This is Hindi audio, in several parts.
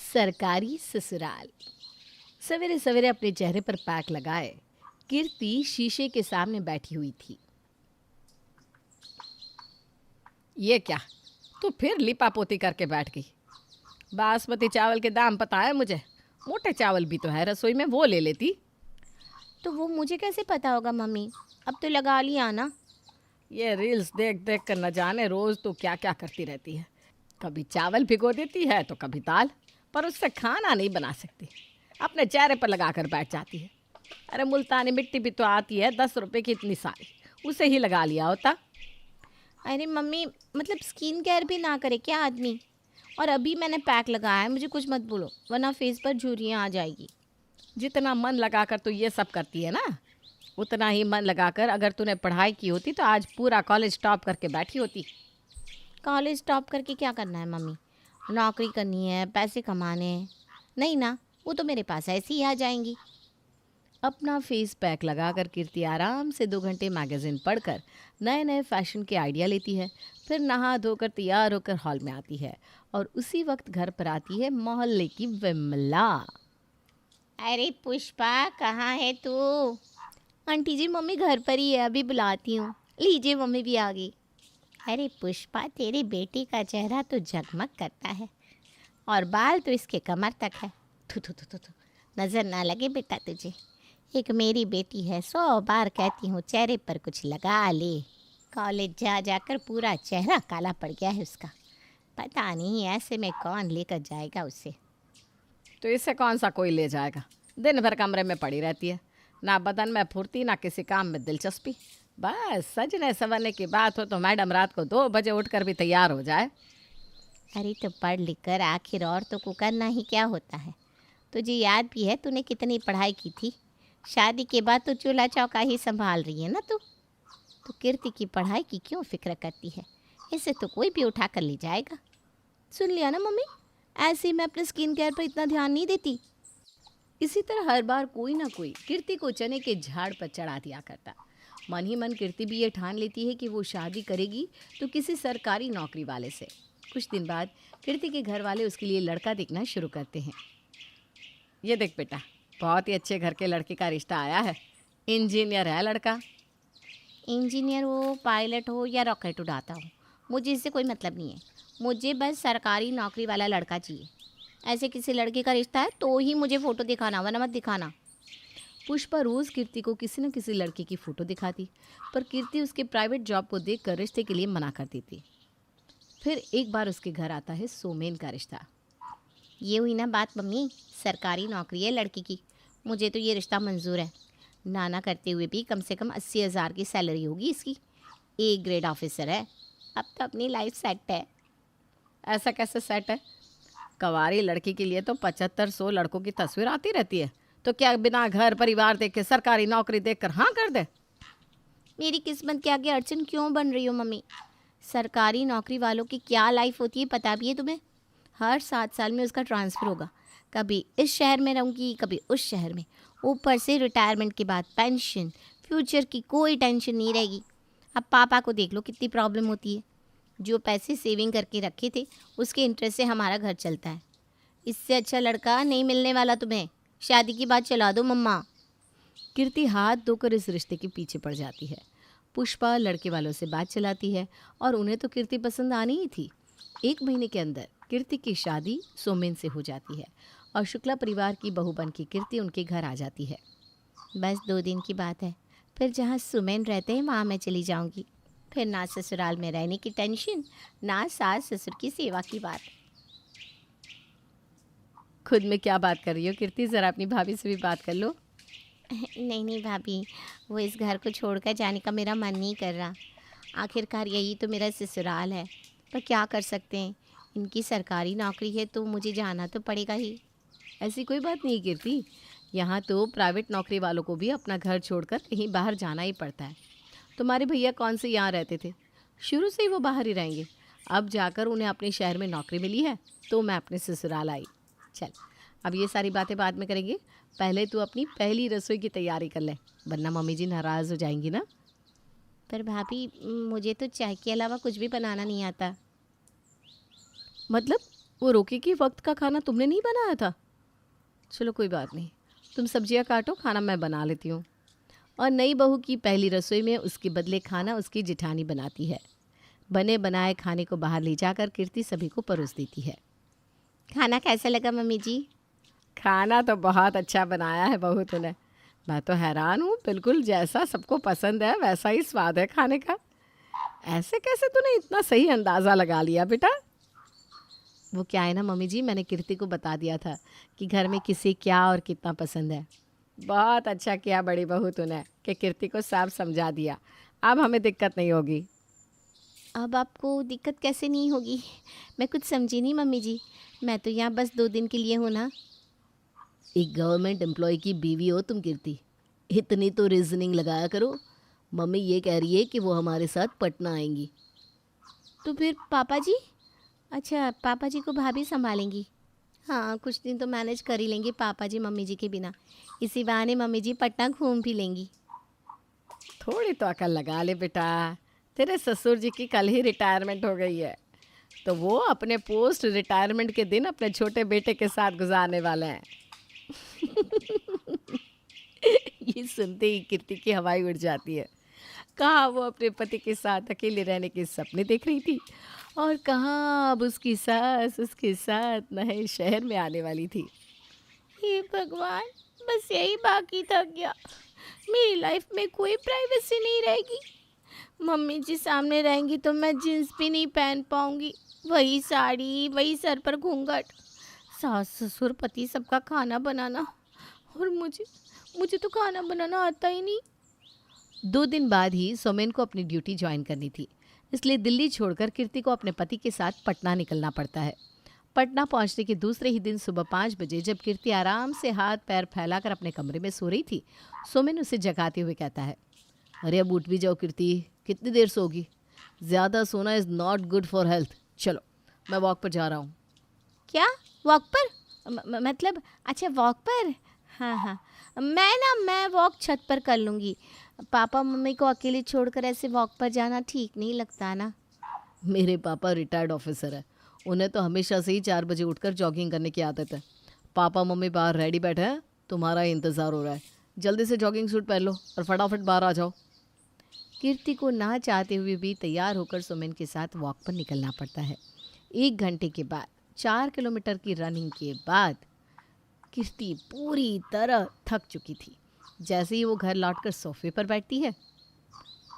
सरकारी ससुराल। सवेरे सवेरे अपने चेहरे पर पैक लगाए कीर्ति शीशे के सामने बैठी हुई थी। ये क्या, तू फिर लिपापोती करके बैठ गई। बासमती चावल के दाम पता है मुझे, मोटे चावल भी तो है रसोई में, वो ले लेती। तो वो मुझे कैसे पता होगा मम्मी, अब तो लगा लिया ना। ये रील्स देख देख कर न जाने रोज़ तो क्या क्या करती रहती है। कभी चावल भिगो देती है तो कभी दाल, पर उससे खाना नहीं बना सकती। अपने चेहरे पर लगा कर बैठ जाती है। अरे मुल्तानी मिट्टी भी तो आती है 10 रुपए की इतनी सारी, उसे ही लगा लिया होता। अरे मम्मी, मतलब स्किन केयर भी ना करे क्या आदमी। और अभी मैंने पैक लगाया है, मुझे कुछ मत बोलो वरना फेस पर झुर्रियाँ आ जाएगी। जितना मन लगाकर तू ये सब करती है ना, उतना ही मन लगाकर अगर तूने पढ़ाई की होती तो आज पूरा कॉलेज टॉप करके बैठी होती। कॉलेज टॉप करके क्या करना है मम्मी? नौकरी करनी है, पैसे कमाने हैं। नहीं ना, वो तो मेरे पास ऐसे ही आ जाएंगी। अपना फेस पैक लगाकर कीर्ति आराम से 2 घंटे मैगज़ीन पढ़कर नए नए फैशन के आइडिया लेती है। फिर नहा धोकर तैयार होकर हॉल में आती है और उसी वक्त घर पर आती है मोहल्ले की विमला। अरे पुष्पा, कहाँ है तू? आंटी जी, मम्मी घर पर ही है, अभी बुलाती हूँ। लीजिए, मम्मी भी आ गई। अरे पुष्पा, तेरी बेटी का चेहरा तो जगमग करता है और बाल तो इसके कमर तक है। थू थू थू थू थू, नज़र ना लगे बेटा तुझे। एक मेरी बेटी है, 100 बार कहती हूँ चेहरे पर कुछ लगा ले। कॉलेज जा जाकर पूरा चेहरा काला पड़ गया है उसका। पता नहीं ऐसे में कौन लेकर जाएगा उसे। तो इससे कौन सा कोई ले जाएगा, दिन भर कमरे में पड़ी रहती है, ना बदन में फुर्ती ना किसी काम में दिलचस्पी। बस सजने संवरने की बात हो तो मैडम रात को 2 बजे उठकर भी तैयार हो जाए। अरे तो पढ़ लिख कर आखिर औरतों को करना ही क्या होता है। तुझे याद भी है तूने कितनी पढ़ाई की थी? शादी के बाद तो चूल्हा चौका ही संभाल रही है ना तू। तो कीर्ति की पढ़ाई की क्यों फिक्र करती है? इसे तो कोई भी उठा कर ले जाएगा। सुन लिया ना मम्मी, ऐसे ही मैं अपने स्किन केयर पर इतना ध्यान नहीं देती। इसी तरह हर बार कोई ना कोई कीर्ति को चने के झाड़ पर चढ़ा दिया करता। मन ही मन कीर्ति भी ये ठान लेती है कि वो शादी करेगी तो किसी सरकारी नौकरी वाले से। कुछ दिन बाद कीर्ति के घर वाले उसके लिए लड़का देखना शुरू करते हैं। ये देख बेटा, बहुत ही अच्छे घर के लड़के का रिश्ता आया है। इंजीनियर है लड़का। इंजीनियर हो, पायलट हो या रॉकेट उड़ाता हो, मुझे इससे कोई मतलब नहीं है। मुझे बस सरकारी नौकरी वाला लड़का चाहिए। ऐसे किसी लड़के का रिश्ता है तो ही मुझे फ़ोटो दिखाना, वरना मत दिखाना। पुष्पा रोज़ कीर्ति को किसी न किसी लड़के की फ़ोटो दिखाती, पर कीर्ति उसके प्राइवेट जॉब को देखकर रिश्ते के लिए मना कर देती। फिर एक बार उसके घर आता है सोमेन का रिश्ता। ये हुई ना बात मम्मी, सरकारी नौकरी है लड़की की। मुझे तो ये रिश्ता मंजूर है। नाना करते हुए भी कम से कम 80,000 की सैलरी होगी इसकी। ए ग्रेड ऑफिसर है। अब तो अपनी लाइफ सेट है। ऐसा कैसे सेट है? कवारी लड़की के लिए तो 75-100 लड़कों की तस्वीर आती रहती है, तो क्या बिना घर परिवार देख के सरकारी नौकरी देखकर हाँ कर दे? मेरी किस्मत के आगे अड़चन क्यों बन रही हो मम्मी? सरकारी नौकरी वालों की क्या लाइफ होती है पता भी है तुम्हें? हर 7 साल में उसका ट्रांसफ़र होगा। कभी इस शहर में रहूँगी, कभी उस शहर में। ऊपर से रिटायरमेंट के बाद पेंशन, फ्यूचर की कोई टेंशन नहीं रहेगी। अब पापा को देख लो, कितनी प्रॉब्लम होती है। जो पैसे सेविंग करके रखे थे उसके इंटरेस्ट से हमारा घर चलता है। इससे अच्छा लड़का नहीं मिलने वाला तुम्हें। शादी की बात चला दो मम्मा। कीर्ति हाथ धोकर इस रिश्ते के पीछे पड़ जाती है। पुष्पा लड़के वालों से बात चलाती है और उन्हें तो कीर्ति पसंद आनी ही थी। 1 महीने के अंदर कीर्ति की शादी सोमेन से हो जाती है और शुक्ला परिवार की बहू बन के कीर्ति उनके घर आ जाती है। बस 2 दिन की बात है, फिर जहाँ सुमेन रहते हैं वहाँ मैं चली जाऊँगी। फिर ना ससुराल में रहने की टेंशन, ना सास ससुर की सेवा की बात। खुद में क्या बात कर रही हो कीर्ति, ज़रा अपनी भाभी से भी बात कर लो। नहीं नहीं भाभी, वो इस घर को छोड़कर जाने का मेरा मन नहीं कर रहा। आखिरकार यही तो मेरा ससुराल है, पर क्या कर सकते हैं। इनकी सरकारी नौकरी है तो मुझे जाना तो पड़ेगा ही। ऐसी कोई बात नहीं कीर्ति, यहाँ तो प्राइवेट नौकरी वालों को भी अपना घर छोड़कर कहीं बाहर जाना ही पड़ता है। तुम्हारे भैया कौन से यहाँ रहते थे, शुरू से ही वो बाहर ही रहेंगे। अब जाकर उन्हें अपने शहर में नौकरी मिली है तो मैं अपने ससुराल आई। चल, अब ये सारी बातें बाद में करेंगे, पहले तू अपनी पहली रसोई की तैयारी कर ले, वरना मम्मी जी नाराज़ हो जाएंगी ना। पर भाभी, मुझे तो चाय के अलावा कुछ भी बनाना नहीं आता। मतलब वो रोके कि वक्त का खाना तुमने नहीं बनाया था? चलो कोई बात नहीं, तुम सब्जियां काटो, खाना मैं बना लेती हूँ। और नई बहू की पहली रसोई में उसके बदले खाना उसकी जिठानी बनाती है। बने बनाए खाने को बाहर ले जाकर कीर्ति सभी को परोस देती है। खाना कैसा लगा मम्मी जी? खाना तो बहुत अच्छा बनाया है बहू तूने। मैं तो हैरान हूँ, बिल्कुल जैसा सबको पसंद है वैसा ही स्वाद है खाने का। ऐसे कैसे तूने इतना सही अंदाज़ा लगा लिया बेटा? वो क्या है ना मम्मी जी, मैंने कीर्ति को बता दिया था कि घर में किसे क्या और कितना पसंद है। बहुत अच्छा किया बड़ी बहू तूने कि कीर्ति को साफ समझा दिया। अब हमें दिक्कत नहीं होगी। अब आपको दिक्कत कैसे नहीं होगी? मैं कुछ समझी नहीं मम्मी जी। मैं तो यहाँ बस 2 दिन के लिए हूँ ना। एक गवर्नमेंट एम्प्लॉय की बीवी हो तुम कीर्ति, इतनी तो रीजनिंग लगाया करो। मम्मी ये कह रही है कि वो हमारे साथ पटना आएंगी। तो फिर पापा जी? अच्छा, पापा जी को भाभी संभालेंगी। हाँ, कुछ दिन तो मैनेज कर ही लेंगे पापा जी मम्मी जी के बिना। इसी बहाने मम्मी जी पटना घूम भी लेंगी। थोड़ी तो अकल लगा ले बेटा, तेरे ससुर जी की कल ही रिटायरमेंट हो गई है, तो वो अपने पोस्ट रिटायरमेंट के दिन अपने छोटे बेटे के साथ गुजारने वाले हैं। ये सुनते ही कीर्ति की हवाई उड़ जाती है। कहाँ वो अपने पति के साथ अकेले रहने के सपने देख रही थी, और कहाँ अब उसकी सास उसके साथ नए शहर में आने वाली थी। हे भगवान, बस यही बाकी था क्या? मेरी लाइफ में कोई प्राइवेसी नहीं रहेगी। मम्मी जी सामने रहेंगी तो मैं जीन्स भी नहीं पहन पाऊंगी। वही साड़ी, वही सर पर घूंघट, सास ससुर पति सबका खाना बनाना, और मुझे मुझे तो खाना बनाना आता ही नहीं। 2 दिन बाद ही सोमेन को अपनी ड्यूटी ज्वाइन करनी थी, इसलिए दिल्ली छोड़कर कीर्ति को अपने पति के साथ पटना निकलना पड़ता है। पटना पहुंचने के दूसरे ही दिन सुबह 5 बजे जब कीर्ति आराम से हाथ पैर फैलाकर अपने कमरे में सो रही थी, सोमेन उसे जगाते हुए कहता है, अरे अब उठ भी जाओ कीर्ति, कितनी देर सोगी? ज़्यादा सोना is not good for health. चलो मैं वॉक पर जा रहा हूँ। क्या? वॉक पर? मतलब अच्छा वॉक पर। हाँ हाँ, मैं वॉक छत पर कर लूँगी। पापा मम्मी को अकेले छोड़कर ऐसे वॉक पर जाना ठीक नहीं लगता ना। मेरे पापा रिटायर्ड ऑफिसर है, उन्हें तो हमेशा से ही 4 बजे उठकर जॉगिंग करने की आदत है। पापा मम्मी बाहर रेडी बैठे हैं, तुम्हारा इंतज़ार हो रहा है। जल्दी से जॉगिंग सूट पहन लो और फटाफट बाहर आ जाओ। कीर्ति को ना चाहते हुए भी तैयार होकर सुमन के साथ वॉक पर निकलना पड़ता है। 1 घंटे के बाद, 4 किलोमीटर की रनिंग के बाद कीर्ति पूरी तरह थक चुकी थी। जैसे ही वो घर लौटकर सोफे पर बैठती है,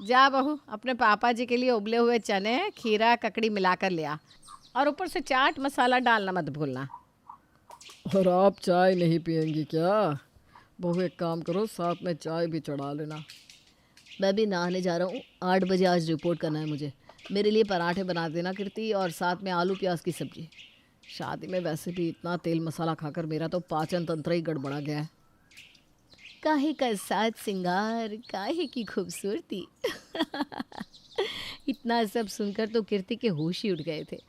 जा बहू अपने पापा जी के लिए उबले हुए चने खीरा ककड़ी मिलाकर ले आ, और ऊपर से चाट मसाला डालना मत भूलना। और आप चाय नहीं पियेंगी क्या? बहू एक काम करो, साथ में चाय भी चढ़ा लेना। मैं भी नहाने जा रहा हूँ, 8 बजे आज रिपोर्ट करना है मुझे। मेरे लिए पराठे बना देना कीर्ति, और साथ में आलू प्याज की सब्जी। शादी में वैसे भी इतना तेल मसाला खाकर मेरा तो पाचन तंत्र ही गड़बड़ा गया है। काहे का साज सिंगार, काहे की खूबसूरती। इतना सब सुनकर तो कीर्ति के होश ही उड़ गए थे।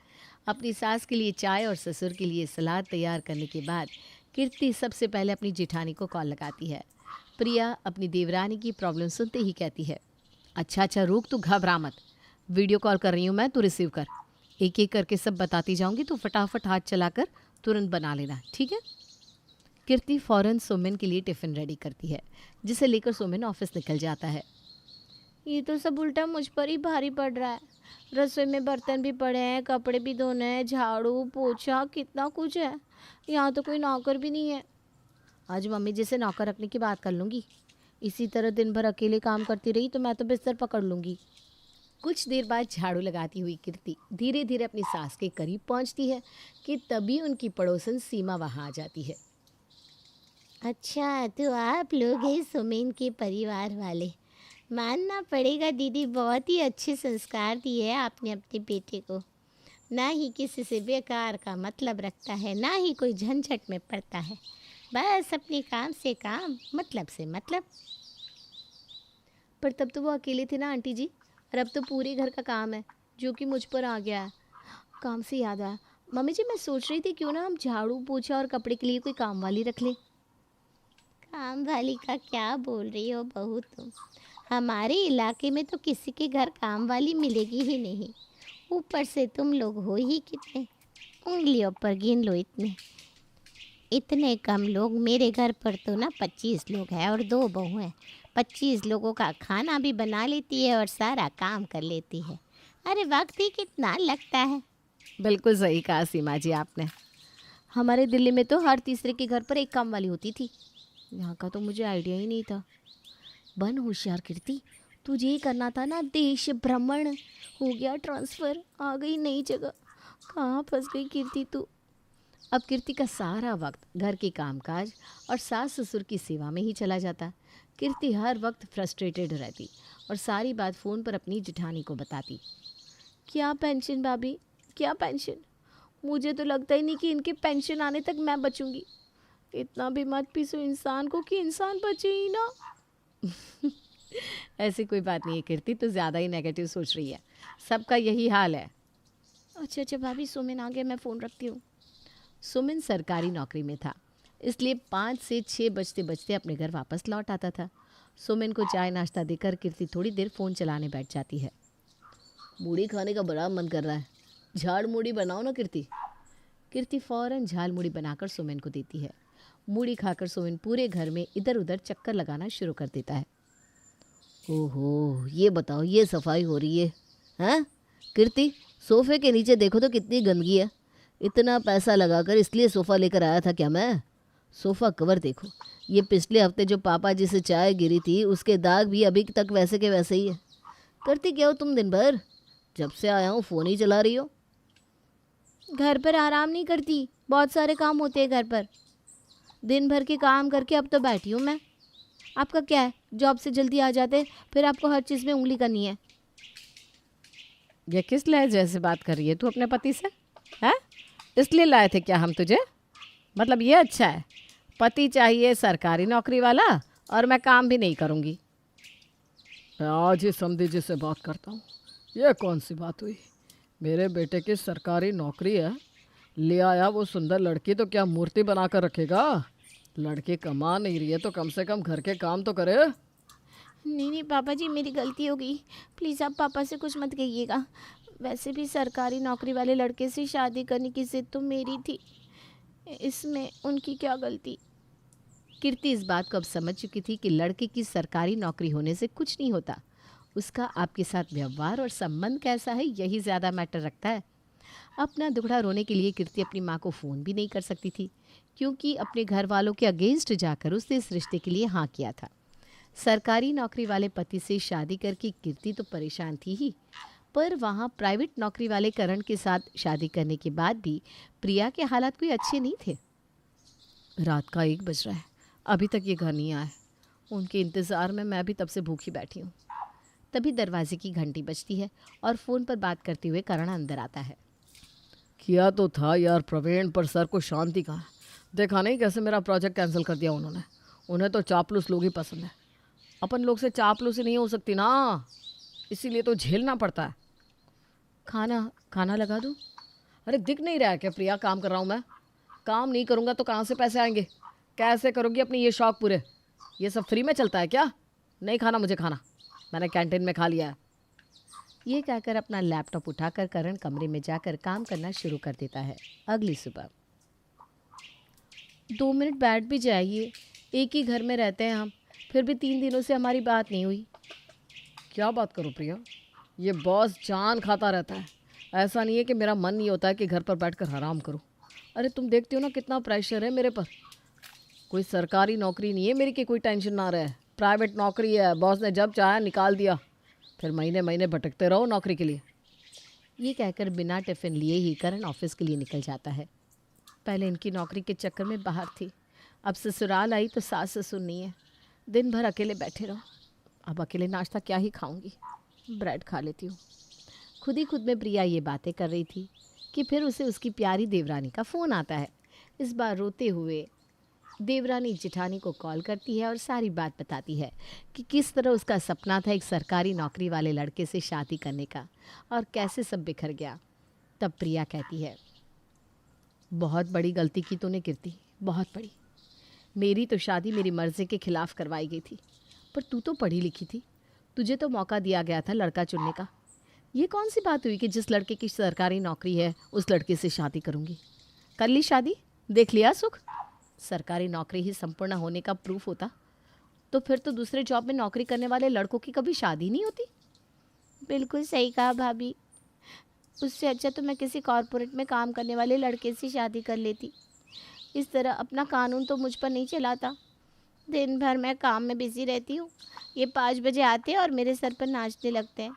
अपनी सास के लिए चाय और ससुर के लिए सलाद तैयार करने के बाद कीर्ति सबसे पहले अपनी जेठानी को कॉल लगाती है। प्रिया अपनी देवरानी की प्रॉब्लम सुनते ही कहती है, अच्छा रुक, तू घबरा मत, वीडियो कॉल कर रही हूँ मैं, तू रिसीव कर। एक एक करके सब बताती जाऊँगी, तो फटाफट हाथ चलाकर तुरंत बना लेना, ठीक है? कीर्ति फ़ौरन सोमेन के लिए टिफ़िन रेडी करती है, जिसे लेकर सोमेन ऑफिस निकल जाता है। ये तो सब उल्टा मुझ पर ही भारी पड़ रहा है। रसोई में बर्तन भी पड़े हैं, कपड़े भी धोने हैं, झाड़ू पोछा कितना कुछ है। यहाँ तो कोई नौकर भी नहीं है। आज मम्मी जी से नौकर रखने की बात कर लूँगी। इसी तरह दिन भर अकेले काम करती रही तो मैं तो बिस्तर पकड़ लूँगी। कुछ देर बाद झाड़ू लगाती हुई कीर्ति धीरे धीरे अपनी सास के करीब पहुंचती है कि तभी उनकी पड़ोसन सीमा वहां आ जाती है। अच्छा, तो आप लोग हैं सुमेन के परिवार वाले। मानना पड़ेगा दीदी, बहुत ही अच्छे संस्कार दिए हैं आपने अपने बेटे को। ना ही किसी से बेकार का मतलब रखता है, ना ही कोई झंझट में पड़ता है। बस अपने काम से काम, मतलब से मतलब। पर तब तो वो अकेले थे ना आंटी जी, और अब तो पूरे घर का काम है जो कि मुझ पर आ गया है। काम से याद आया मम्मी जी, मैं सोच रही थी क्यों ना हम झाड़ू पोछा और कपड़े के लिए कोई काम वाली रख लें। काम वाली का क्या बोल रही हो बहू तुम? हमारे इलाके में तो किसी के घर काम वाली मिलेगी ही नहीं। ऊपर से तुम लोग हो ही कितने। उंगलियों पर गिन लो इतने। इतने कम लोग, मेरे घर पर तो ना 25 लोग हैं और 2 बहू हैं। 25 लोगों का खाना भी बना लेती है और सारा काम कर लेती है। अरे वक्त ही कितना लगता है। बिल्कुल सही कहा सीमा जी आपने। हमारे दिल्ली में तो हर तीसरे के घर पर एक काम वाली होती थी। यहाँ का तो मुझे आइडिया ही नहीं था। बन होशियार कीर्ति, तुझे ही करना था ना देश भ्रमण। हो गया ट्रांसफ़र, आ गई नई जगह। कहाँ फंस गई कीर्ति तू। अब कीर्ति का सारा वक्त घर के कामकाज और सास ससुर की सेवा में ही चला जाता। कीर्ति हर वक्त फ्रस्ट्रेटेड रहती और सारी बात फ़ोन पर अपनी जिठानी को बताती। क्या पेंशन भाभी, क्या पेंशन। मुझे तो लगता ही नहीं कि इनके पेंशन आने तक मैं बचूंगी। इतना भी मत पीसो इंसान को कि इंसान बचे ही ना। ऐसी कोई बात नहीं है कीर्ति, तो ज़्यादा ही नेगेटिव सोच रही है। सबका यही हाल है। अच्छा अच्छा भाभी, सुमिन आ गया, मैं फ़ोन रखती हूँ। सुमिन सरकारी नौकरी में था, इसलिए 5 से 6 बजते बजते अपने घर वापस लौट आता था। सुमिन को चाय नाश्ता देकर कीर्ति थोड़ी देर फ़ोन चलाने बैठ जाती है। मूढ़ी खाने का बड़ा मन कर रहा है, झाड़ मूढ़ी बनाओ ना कीर्ति। कीर्ति फ़ौरन झाल मूढ़ी बनाकर सुमिन को देती है। मूढ़ी खाकर सुमिन पूरे घर में इधर उधर चक्कर लगाना शुरू कर देता है। ओहो, ये बताओ, ये सफाई हो रही है हैं कीर्ति? सोफे के नीचे देखो तो कितनी गंदगी है। इतना पैसा लगाकर इसलिए सोफ़ा लेकर आया था क्या मैं? सोफ़ा कवर देखो, ये पिछले हफ्ते जो पापा जी से चाय गिरी थी उसके दाग भी अभी तक वैसे के वैसे ही है। करती क्या हो तुम दिन भर? जब से आया हूँ फ़ोन ही चला रही हो। घर पर आराम नहीं करती, बहुत सारे काम होते हैं घर पर। दिन भर के काम करके अब तो बैठी हूँ मैं। आपका क्या है, जॉब से जल्दी आ जाते फिर आपको हर चीज़ में उंगली करनी है। ये किस लहजे से बात कर रही है तू अपने पति से? है इसलिए लाए थे क्या हम तुझे? मतलब ये अच्छा है, पति चाहिए सरकारी नौकरी वाला और मैं काम भी नहीं करूँगी। आज ही समधी जी से बात करता हूँ। ये कौन सी बात हुई? मेरे बेटे की सरकारी नौकरी है, ले आया वो सुंदर लड़की तो क्या मूर्ति बना कर रखेगा? लड़की कमा नहीं रही है तो कम से कम घर के काम तो करे। नहीं नहीं पापा जी, मेरी गलती हो गई। प्लीज़ आप पापा से कुछ मत कहिएगा। वैसे भी सरकारी नौकरी वाले लड़के से शादी करने की जिद तो मेरी थी, इसमें उनकी क्या गलती। कीर्ति इस बात को अब समझ चुकी थी कि लड़के की सरकारी नौकरी होने से कुछ नहीं होता, उसका आपके साथ व्यवहार और संबंध कैसा है यही ज़्यादा मैटर रखता है। अपना दुखड़ा रोने के लिए कीर्ति अपनी माँ को फ़ोन भी नहीं कर सकती थी, क्योंकि अपने घर वालों के अगेंस्ट जाकर उसने इस रिश्ते के लिए हाँ किया था। सरकारी नौकरी वाले पति से शादी करके कीर्ति तो परेशान थी ही, पर वहाँ प्राइवेट नौकरी वाले करण के साथ शादी करने के बाद भी प्रिया के हालात कोई अच्छे नहीं थे। रात का 1 बज रहा है, अभी तक ये घर नहीं आया। उनके इंतज़ार में मैं भी तब से भूखी बैठी हूँ। तभी दरवाजे की घंटी बजती है और फ़ोन पर बात करते हुए करण अंदर आता है। किया तो था यार प्रवीण, पर सर को शांति कहाँ। देखा नहीं कैसे मेरा प्रोजेक्ट कैंसिल कर दिया उन्होंने। उन्हें तो चापलूस लोग ही पसंद है। अपन लोग से चापलूसी नहीं हो सकती ना, इसीलिए तो झेलना पड़ता है। खाना खाना लगा दूँ? अरे दिख नहीं रहा है क्या प्रिया, काम कर रहा हूँ मैं। काम नहीं करूँगा तो कहाँ से पैसे आएंगे? कैसे करोगी अपने ये शौक़ पूरे? ये सब फ्री में चलता है क्या? नहीं खाना मुझे खाना, मैंने कैंटीन में खा लिया है। ये कहकर अपना लैपटॉप उठाकर करण कमरे में जाकर काम करना शुरू कर देता है। अगली सुबह 2 मिनट बैठ भी जाइए, एक ही घर में रहते हैं हम, फिर भी 3 दिनों से हमारी बात नहीं हुई। क्या बात करूं प्रिया, ये बॉस जान खाता रहता है। ऐसा नहीं है कि मेरा मन नहीं होता है कि घर पर बैठकर आराम करूं। अरे तुम देखती हो ना कितना प्रेशर है मेरे पर। कोई सरकारी नौकरी नहीं है मेरी कि कोई टेंशन ना रहे, प्राइवेट नौकरी है। बॉस ने जब चाहा निकाल दिया, फिर महीने महीने भटकते रहो नौकरी के लिए। ये कहकर बिना टिफ़िन लिए ही करण ऑफिस के लिए निकल जाता है। पहले इनकी नौकरी के चक्कर में बाहर थी, अब ससुराल आई तो सास ससुर नहीं है, दिन भर अकेले बैठे रहो। अब अकेले नाश्ता क्या ही खाऊंगी, ब्रेड खा लेती हूँ। खुद ही खुद में प्रिया ये बातें कर रही थी कि फिर उसे उसकी प्यारी देवरानी का फ़ोन आता है। इस बार रोते हुए देवरानी जिठानी को कॉल करती है और सारी बात बताती है कि किस तरह उसका सपना था एक सरकारी नौकरी वाले लड़के से शादी करने का और कैसे सब बिखर गया। तब प्रिया कहती है, बहुत बड़ी गलती की तूने कीर्ति, बहुत बड़ी। मेरी तो शादी मेरी मर्जी के खिलाफ करवाई गई थी, पर तू तो पढ़ी लिखी थी, तुझे तो मौका दिया गया था लड़का चुनने का। ये कौन सी बात हुई कि जिस लड़के की सरकारी नौकरी है उस लड़के से शादी करूंगी? कर ली शादी, देख लिया सुख। सरकारी नौकरी ही संपूर्ण होने का प्रूफ होता तो फिर तो दूसरे जॉब में नौकरी करने वाले लड़कों की कभी शादी नहीं होती। बिल्कुल सही कहा भाभी। उससे अच्छा तो मैं किसी कॉरपोरेट में काम करने वाले लड़के से शादी कर लेती। इस तरह अपना कानून तो मुझ पर नहीं चलाता। दिन भर मैं काम में बिजी रहती हूँ। ये 5 बजे आते हैं और मेरे सर पर नाचने लगते हैं।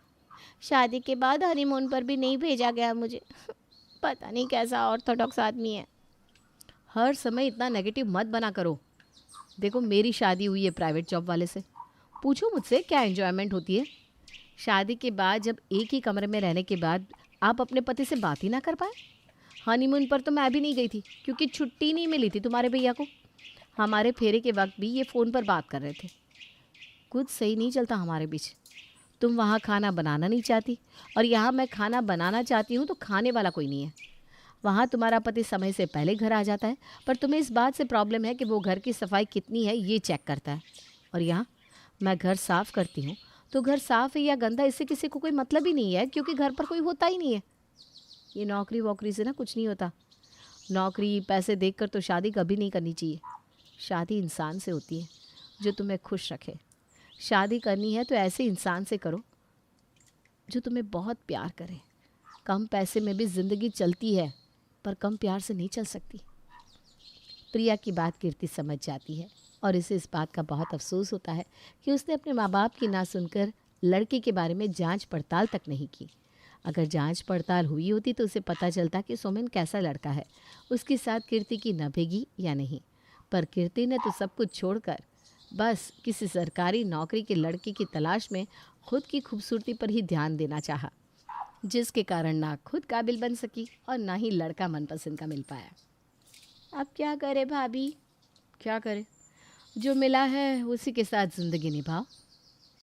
शादी के बाद हनीमून पर भी नहीं भेजा गया मुझे। पता नहीं कैसा ऑर्थोडॉक्स आदमी है। हर समय इतना नेगेटिव मत बना करो। देखो, मेरी शादी हुई है प्राइवेट जॉब वाले से। पूछो मुझसे क्या एंजॉयमेंट होती है। शादी के बाद जब एक ही कमरे में रहने के बाद आप अपने पति से बात ही ना कर पाए। हनीमून पर तो मैं भी नहीं गई थी क्योंकि छुट्टी नहीं मिली थी तुम्हारे भैया को। हमारे फेरे के वक्त भी ये फ़ोन पर बात कर रहे थे। कुछ सही नहीं चलता हमारे बीच। तुम वहाँ खाना बनाना नहीं चाहती और यहाँ मैं खाना बनाना चाहती हूँ तो खाने वाला कोई नहीं है। वहाँ तुम्हारा पति समय से पहले घर आ जाता है पर तुम्हें इस बात से प्रॉब्लम है कि वो घर की सफाई कितनी है ये चेक करता है। और यहाँ मैं घर साफ़ करती हूँ तो घर साफ़ है या गंदा इससे किसी को कोई मतलब ही नहीं है क्योंकि घर पर कोई होता ही नहीं है। ये नौकरी वोकरी से ना कुछ नहीं होता। नौकरी पैसे देखकर तो शादी कभी नहीं करनी चाहिए। शादी इंसान से होती है जो तुम्हें खुश रखे। शादी करनी है तो ऐसे इंसान से करो जो तुम्हें बहुत प्यार करे। कम पैसे में भी ज़िंदगी चलती है पर कम प्यार से नहीं चल सकती। प्रिया की बात कीर्ति समझ जाती है और इसे इस बात का बहुत अफसोस होता है कि उसने अपने माँ बाप की ना सुनकर लड़के के बारे में जांच पड़ताल तक नहीं की। अगर जांच पड़ताल हुई होती तो उसे पता चलता कि सोमेन कैसा लड़का है, उसके साथ कीर्ति की नभेगी या नहीं। पर कीर्ति ने तो सब कुछ छोड़कर बस किसी सरकारी नौकरी के लड़के की तलाश में खुद की खूबसूरती पर ही ध्यान देना चाहा, जिसके कारण ना खुद काबिल बन सकी और ना ही लड़का मनपसंद का मिल पाया। अब क्या करे भाभी? क्या करे, जो मिला है उसी के साथ ज़िंदगी निभाओ।